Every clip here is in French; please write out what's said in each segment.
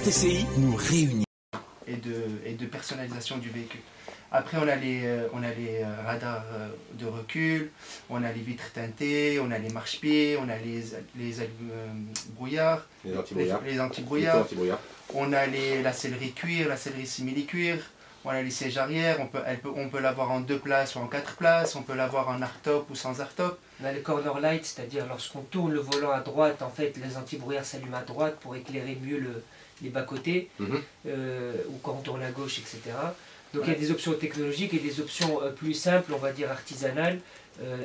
RTCI nous réunit. Et de personnalisation du véhicule. Après, on a les radars de recul, on a les vitres teintées, on a les marchepieds, on a les brouillards, les anti-brouillards. On a la sellerie cuir, la sellerie simili-cuir. On a les sièges arrière, on peut l'avoir en 2 places ou en 4 places, on peut l'avoir en hardtop ou sans hardtop. On a le corner light, c'est-à-dire lorsqu'on tourne le volant à droite, en fait, les anti-brouillards s'allument à droite pour éclairer mieux les bas-côtés, ou quand on tourne à gauche, etc. Donc il y a des options technologiques et des options plus simples, on va dire artisanales.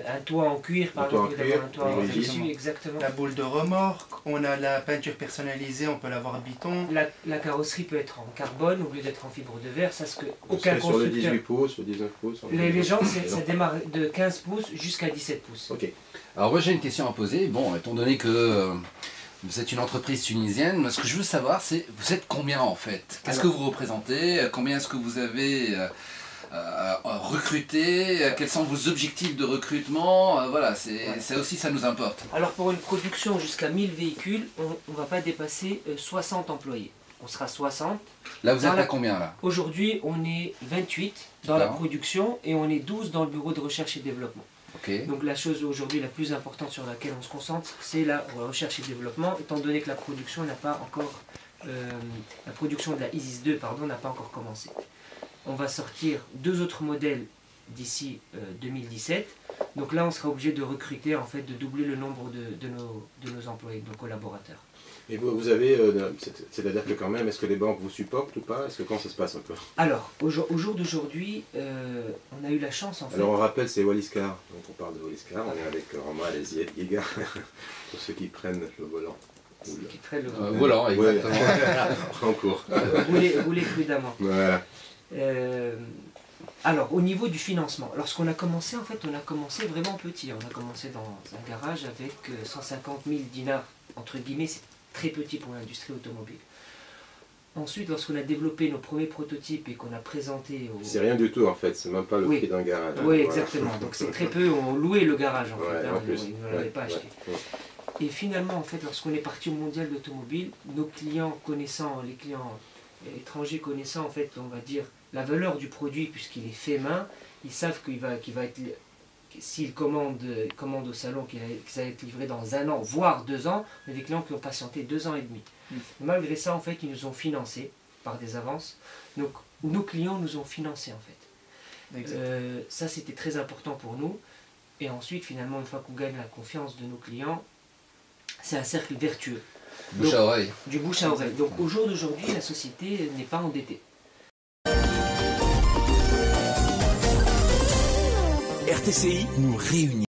Un toit en cuir, par exemple, un toit en tissu, exactement. La boule de remorque, on a la peinture personnalisée, on peut l'avoir biton. La carrosserie peut être en carbone au lieu d'être en fibre de verre, ça ce que aucun constructeur... Sur le 18 pouces, le 19 pouces... Les jantes, ça démarre de 15 pouces jusqu'à 17 pouces. Ok. Alors moi j'ai une question à poser. Bon, étant donné que vous êtes une entreprise tunisienne, ce que je veux savoir c'est, vous êtes combien en fait? Qu'est-ce que vous représentez? Combien est-ce que vous avez recruté? Quels sont vos objectifs de recrutement? Voilà, ça aussi ça nous importe. Alors pour une production jusqu'à 1000 véhicules, on ne va pas dépasser 60 employés. On sera 60. Là vous êtes à combien là? Aujourd'hui on est 28 dans la production et on est 12 dans le bureau de recherche et développement. Okay. Donc la chose aujourd'hui la plus importante sur laquelle on se concentre, c'est la recherche et développement, étant donné que la production n'a pas encore, la production de la Isis 2 n'a pas encore commencé. On va sortir 2 autres modèles d'ici 2017. Donc là on sera obligé de recruter, en fait, de doubler le nombre de nos employés, de nos collaborateurs. Et vous avez, c'est-à-dire que quand même, est-ce que les banques vous supportent ou pas? Est-ce que quand ça se passe un peu? Alors, au jour d'aujourd'hui, on a eu la chance en fait. Alors on rappelle, c'est Wallis-Car, donc on parle de Wallis-Car, on est avec Romain Yeaga, pour ceux qui prennent le volant. Qui prennent le volant, exactement. En cours. Roulez prudemment. Voilà. Alors, au niveau du financement, lorsqu'on a commencé, en fait, on a commencé vraiment petit. On a commencé dans un garage avec 150 000 dinars, entre guillemets, c'est très petit pour l'industrie automobile. Ensuite, lorsqu'on a développé nos premiers prototypes et qu'on a présenté... C'est rien du tout en fait, c'est même pas le prix d'un garage. Oui, exactement. Donc c'est très peu, on louait le garage en fait, en plus. On ne l'avait pas acheté. Et finalement, en fait, lorsqu'on est parti au mondial d'automobile, nos clients connaissant, les clients étrangers connaissant, en fait, on va dire, la valeur du produit puisqu'il est fait main, ils savent qu'il va être... S'ils commandent au salon, qu'il va être livré dans 1 an, voire 2 ans, on a des clients qui ont patienté 2 ans et demi. Malgré ça, en fait, ils nous ont financés par des avances. Donc, nos clients nous ont financés, en fait. Ça, c'était très important pour nous. Et ensuite, finalement, une fois qu'on gagne la confiance de nos clients, c'est un cercle vertueux. Bouche à oreille. Du bouche à oreille. Donc, au jour d'aujourd'hui, la société n'est pas endettée. RTCI nous réunit.